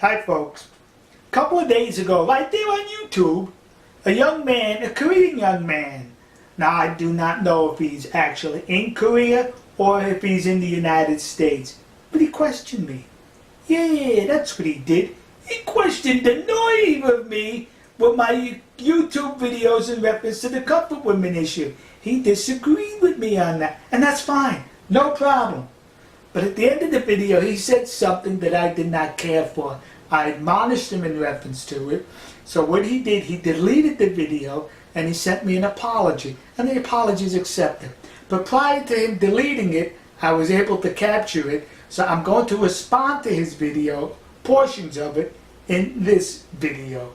Hi folks. A couple of days ago, right there on YouTube, a young man, a Korean young man. Now I do not know if he's actually in Korea or if he's in the United States. But he questioned me. Yeah, that's what he did. He questioned the nerve of me with my YouTube videos in reference to the comfort women issue. He disagreed with me on that, and that's fine, no problem. But at the end of the video, he said something that I did not care for. I admonished him in reference to it. So what he did, he deleted the video and he sent me an apology. And the apology is accepted. But prior to him deleting it, I was able to capture it. So I'm going to respond to his video, portions of it, in this video.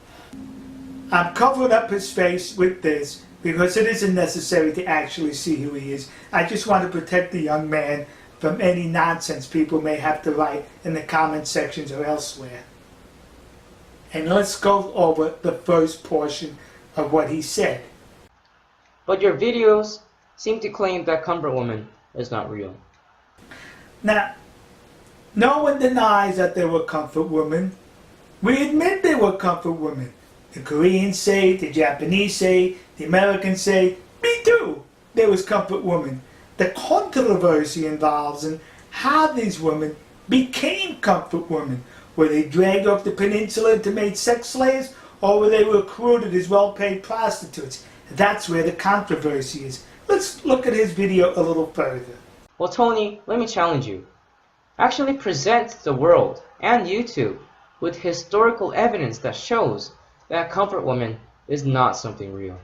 I'm covering up his face with this because it isn't necessary to actually see who he is. I just want to protect the young man from any nonsense people may have to write in the comment sections or elsewhere. And let's go over the first portion of what he said. But your videos seem to claim that comfort woman is not real. Now, no one denies that there were comfort women. We admit there were comfort women. The Koreans say, the Japanese say, the Americans say, me too, there was comfort women. The controversy involves in how these women became comfort women. Were they dragged off the peninsula to made sex slaves, or were they recruited as well-paid prostitutes? That's where the controversy is. Let's look at his video a little further. Well, Tony, let me challenge you. Actually present the world and YouTube with historical evidence that shows that comfort woman is not something real.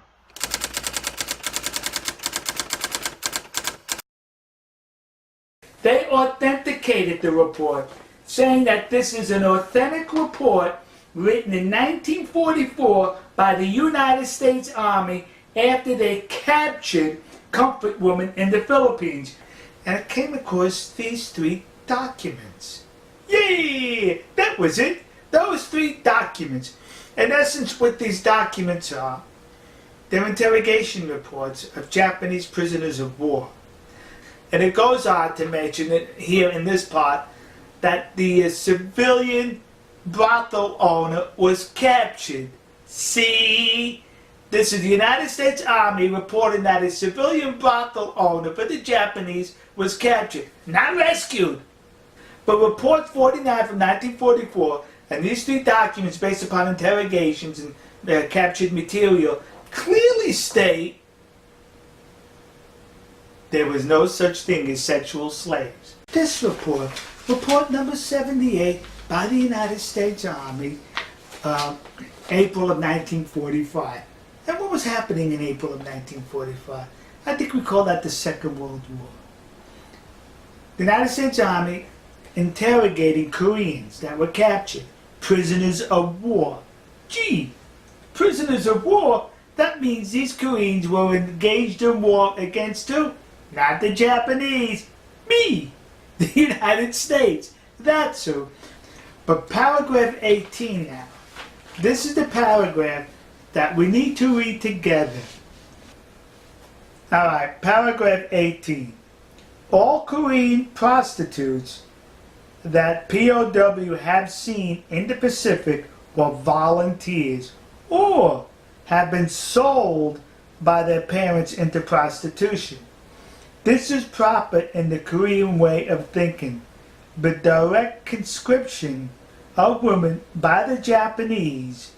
They authenticated the report, saying that this is an authentic report written in 1944 by the United States Army after they captured comfort women in the Philippines. And it came across these three documents. Yeah, that was it. Those three documents. In essence, what these documents are, they're interrogation reports of Japanese prisoners of war. And it goes on to mention it here in this part that the civilian brothel owner was captured. See? This is the United States Army reporting that a civilian brothel owner for the Japanese was captured, not rescued. But Report 49 from 1944 and these three documents based upon interrogations and captured material clearly state there was no such thing as sexual slaves. This report, report number 78 by the United States Army, April of 1945. And what was happening in April of 1945? I think we call that the Second World War. The United States Army interrogating Koreans that were captured, prisoners of war. Gee, prisoners of war? That means these Koreans were engaged in war against who? Not the Japanese. Me, the United States. That's who. But paragraph 18 now. This is the paragraph that we need to read together. Alright, paragraph 18. All Korean prostitutes that POW have seen in the Pacific were volunteers or have been sold by their parents into prostitution. This is proper in the Korean way of thinking, but direct conscription of women by the Japanese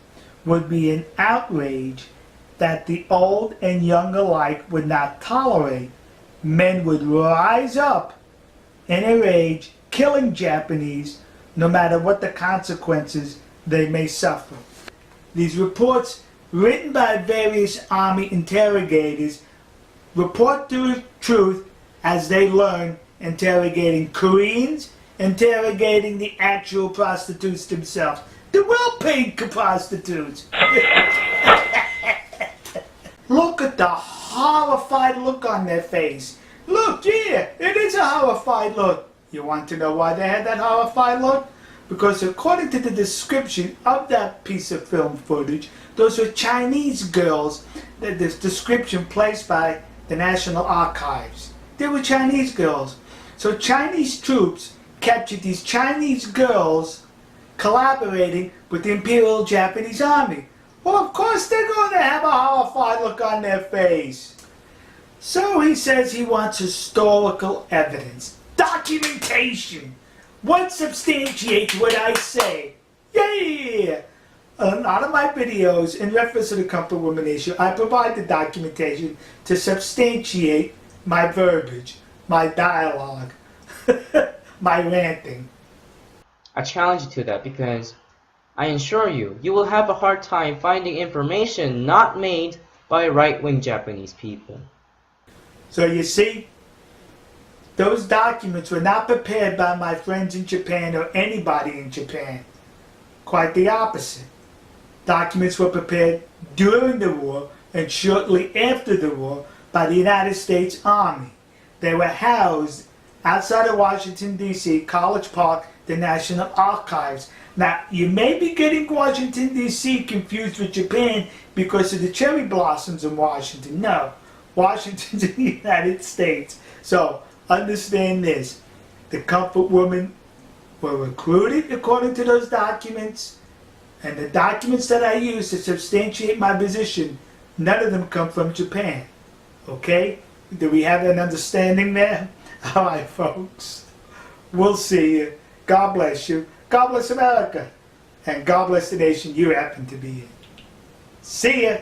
would be an outrage that the old and young alike would not tolerate. Men would rise up in a rage, killing Japanese, no matter what the consequences they may suffer. These reports, written by various Army interrogators, report the truth as they learn, interrogating Koreans, interrogating the actual prostitutes themselves, the well-paid prostitutes. Look at the horrified look on their face. Look, yeah, it is a horrified look. You want to know why they had that horrified look? Because according to the description of that piece of film footage, those were Chinese girls, this description placed by the National Archives. They were Chinese girls. So Chinese troops captured these Chinese girls collaborating with the Imperial Japanese Army. Well, of course they're going to have a horrified look on their face. So he says he wants historical evidence, documentation. What substantiates what I say? Yeah! In a lot of my videos, in reference to the Comfort Woman issue, I provide the documentation to substantiate my verbiage, my dialogue, my ranting. I challenge you to that because I assure you, you will have a hard time finding information not made by right-wing Japanese people. So you see, those documents were not prepared by my friends in Japan or anybody in Japan. Quite the opposite. Documents were prepared during the war and shortly after the war by the United States Army. They were housed outside of Washington, D.C., College Park, the National Archives. Now, you may be getting Washington, D.C. confused with Japan because of the cherry blossoms in Washington. No, Washington's in the United States. So, understand this. The Comfort Women were recruited according to those documents, and the documents that I use to substantiate my position, none of them come from Japan. Okay? Do we have an understanding there? All right, folks. We'll see you. God bless you. God bless America. And God bless the nation you happen to be in. See ya.